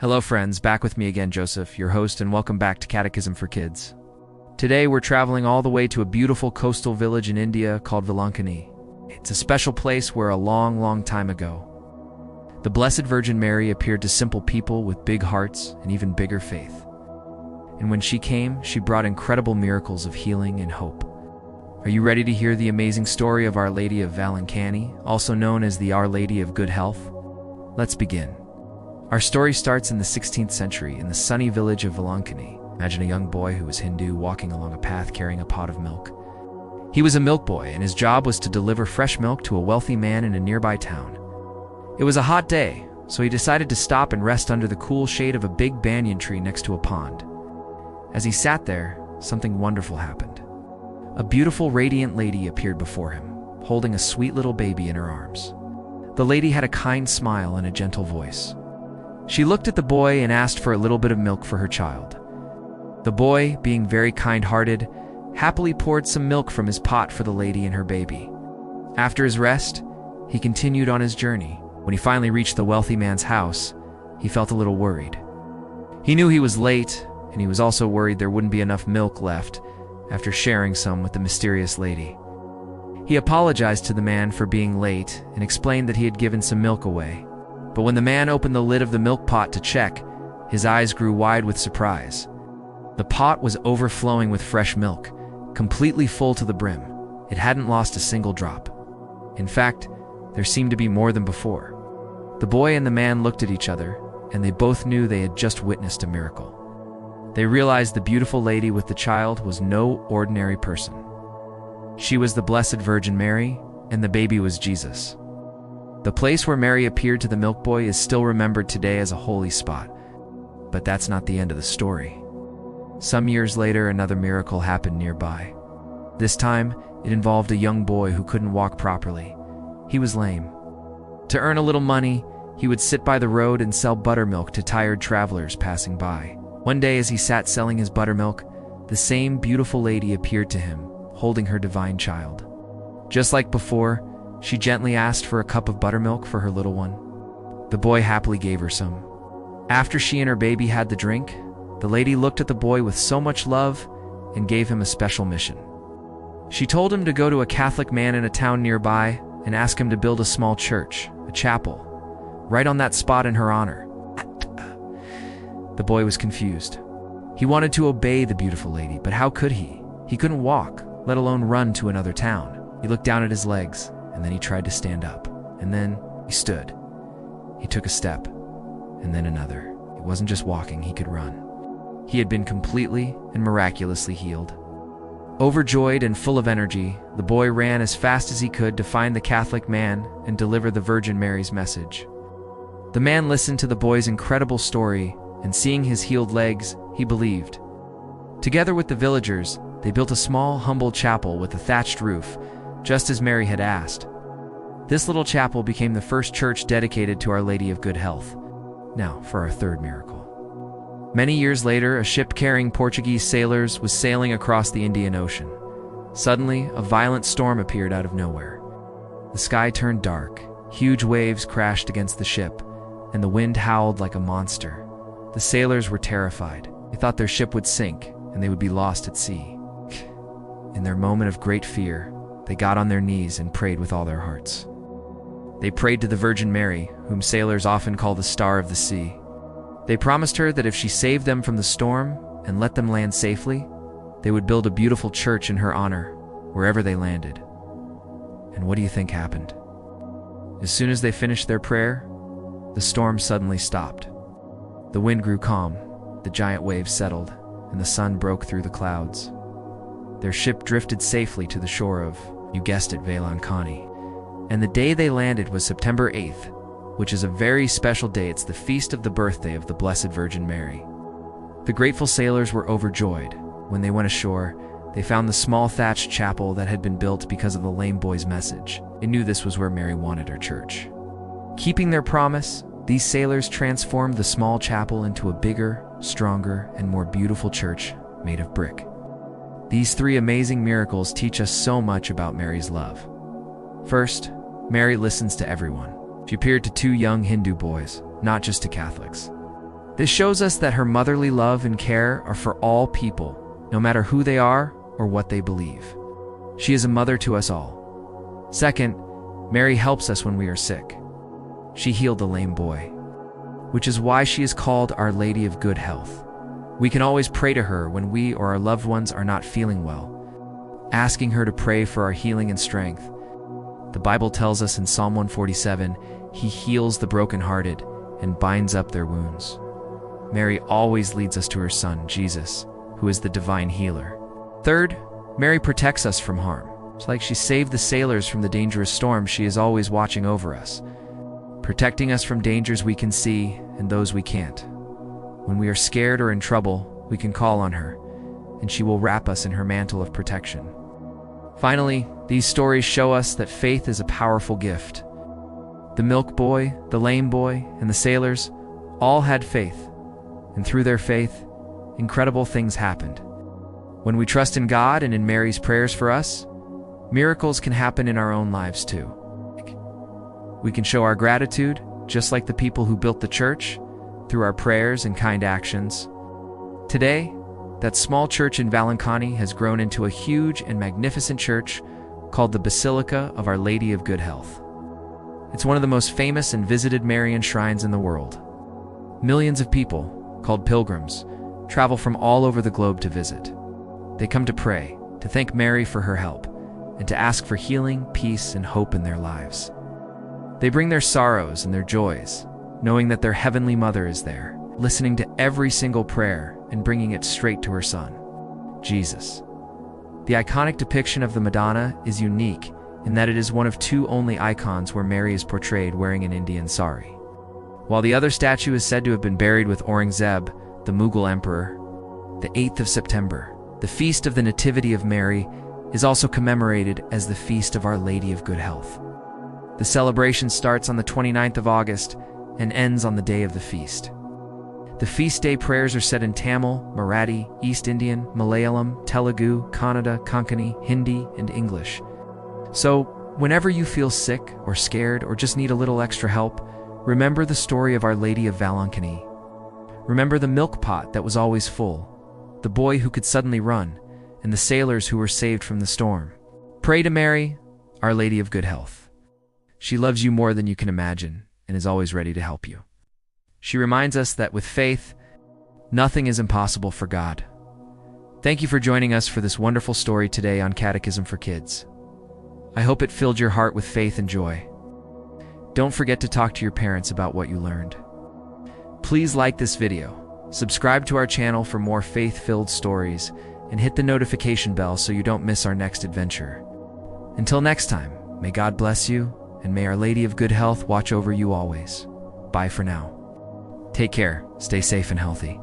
Hello friends, back with me again, Joseph, your host, and welcome back to Catechism for Kids. Today we're traveling all the way to a beautiful coastal village in India called Vailankanni. It's a special place where a long time ago, the Blessed Virgin Mary appeared to simple people with big hearts and even bigger faith. And when she came, she brought incredible miracles of healing and hope. Are you ready to hear the amazing story of Our Lady of Vailankanni, also known as the Our Lady of Good Health? Let's begin. Our story starts in the 16th century in the sunny village of Vailankanni. Imagine a young boy who was Hindu walking along a path carrying a pot of milk. He was a milk boy, and his job was to deliver fresh milk to a wealthy man in a nearby town. It was a hot day, so he decided to stop and rest under the cool shade of a big banyan tree next to a pond. As he sat there, something wonderful happened. A beautiful, radiant lady appeared before him, holding a sweet little baby in her arms. The lady had a kind smile and a gentle voice. She looked at the boy and asked for a little bit of milk for her child. The boy, being very kind-hearted, happily poured some milk from his pot for the lady and her baby. After his rest, he continued on his journey. When he finally reached the wealthy man's house, he felt a little worried. He knew he was late, and he was also worried there wouldn't be enough milk left after sharing some with the mysterious lady. He apologized to the man for being late and explained that he had given some milk away. But when the man opened the lid of the milk pot to check, his eyes grew wide with surprise. The pot was overflowing with fresh milk, completely full to the brim. It hadn't lost a single drop. In fact, there seemed to be more than before. The boy and the man looked at each other, and they both knew they had just witnessed a miracle. They realized the beautiful lady with the child was no ordinary person. She was the Blessed Virgin Mary, and the baby was Jesus. The place where Mary appeared to the milk boy is still remembered today as a holy spot. But that's not the end of the story. Some years later, another miracle happened nearby. This time, it involved a young boy who couldn't walk properly. He was lame. To earn a little money, he would sit by the road and sell buttermilk to tired travelers passing by. One day, as he sat selling his buttermilk, the same beautiful lady appeared to him, holding her divine child. Just like before, she gently asked for a cup of buttermilk for her little one. The boy happily gave her some. After she and her baby had the drink, the lady looked at the boy with so much love and gave him a special mission. She told him to go to a Catholic man in a town nearby and ask him to build a small church, a chapel, right on that spot in her honor. The boy was confused. He wanted to obey the beautiful lady, but how could he? He couldn't walk, let alone run to another town. He looked down at his legs, and then he tried to stand up. And then he stood. He took a step, and then another. It wasn't just walking, he could run. He had been completely and miraculously healed. Overjoyed and full of energy, the boy ran as fast as he could to find the Catholic man and deliver the Virgin Mary's message. The man listened to the boy's incredible story, and seeing his healed legs, he believed. Together with the villagers, they built a small, humble chapel with a thatched roof, just as Mary had asked. This little chapel became the first church dedicated to Our Lady of Good Health. Now, for our third miracle. Many years later, a ship carrying Portuguese sailors was sailing across the Indian Ocean. Suddenly, a violent storm appeared out of nowhere. The sky turned dark, huge waves crashed against the ship, and the wind howled like a monster. The sailors were terrified. They thought their ship would sink, and they would be lost at sea. In their moment of great fear, they got on their knees and prayed with all their hearts. They prayed to the Virgin Mary, whom sailors often call the Star of the Sea. They promised her that if she saved them from the storm and let them land safely, they would build a beautiful church in her honor, wherever they landed. And what do you think happened? As soon as they finished their prayer, the storm suddenly stopped. The wind grew calm, the giant waves settled, and the sun broke through the clouds. Their ship drifted safely to the shore of, you guessed it, Vailankanni. And the day they landed was September 8th, which is a very special day. It's the feast of the birthday of the Blessed Virgin Mary. The grateful sailors were overjoyed. When they went ashore, they found the small thatched chapel that had been built because of the lame boy's message. They knew this was where Mary wanted her church. Keeping their promise, these sailors transformed the small chapel into a bigger, stronger, and more beautiful church made of brick. These three amazing miracles teach us so much about Mary's love. First, Mary listens to everyone. She appeared to two young Hindu boys, not just to Catholics. This shows us that her motherly love and care are for all people, no matter who they are or what they believe. She is a mother to us all. Second, Mary helps us when we are sick. She healed the lame boy, which is why she is called Our Lady of Good Health. We can always pray to her when we or our loved ones are not feeling well, asking her to pray for our healing and strength. The Bible tells us in Psalm 147, He heals the brokenhearted and binds up their wounds. Mary always leads us to her Son, Jesus, who is the divine healer. Third, Mary protects us from harm. It's like she saved the sailors from the dangerous storm. She is always watching over us, protecting us from dangers we can see and those we can't. When we are scared or in trouble, we can call on her, and she will wrap us in her mantle of protection. Finally, these stories show us that faith is a powerful gift. The milk boy, the lame boy, and the sailors all had faith, and through their faith, incredible things happened. When we trust in God and in Mary's prayers for us, miracles can happen in our own lives too. We can show our gratitude, just like the people who built the church, through our prayers and kind actions. Today, that small church in Vailankanni has grown into a huge and magnificent church called the Basilica of Our Lady of Good Health. It's one of the most famous and visited Marian shrines in the world. Millions of people, called pilgrims, travel from all over the globe to visit. They come to pray, to thank Mary for her help, and to ask for healing, peace, and hope in their lives. They bring their sorrows and their joys, knowing that their Heavenly Mother is there, listening to every single prayer and bringing it straight to her Son, Jesus. The iconic depiction of the Madonna is unique in that it is one of two only icons where Mary is portrayed wearing an Indian sari. While the other statue is said to have been buried with Aurangzeb, the Mughal emperor, the 8th of September, the Feast of the Nativity of Mary, is also commemorated as the Feast of Our Lady of Good Health. The celebration starts on the 29th of August and ends on the day of the feast. The feast day prayers are said in Tamil, Marathi, East Indian, Malayalam, Telugu, Kannada, Konkani, Hindi, and English. So, whenever you feel sick or scared or just need a little extra help, remember the story of Our Lady of Vailankanni. Remember the milk pot that was always full, the boy who could suddenly run, and the sailors who were saved from the storm. Pray to Mary, Our Lady of Good Health. She loves you more than you can imagine and is always ready to help you. She reminds us that with faith, nothing is impossible for God. Thank you for joining us for this wonderful story today on Catechism for Kids. I hope it filled your heart with faith and joy. Don't forget to talk to your parents about what you learned. Please like this video, subscribe to our channel for more faith-filled stories, and hit the notification bell so you don't miss our next adventure. Until next time, may God bless you, and may Our Lady of Good Health watch over you always. Bye for now. Take care, stay safe and healthy.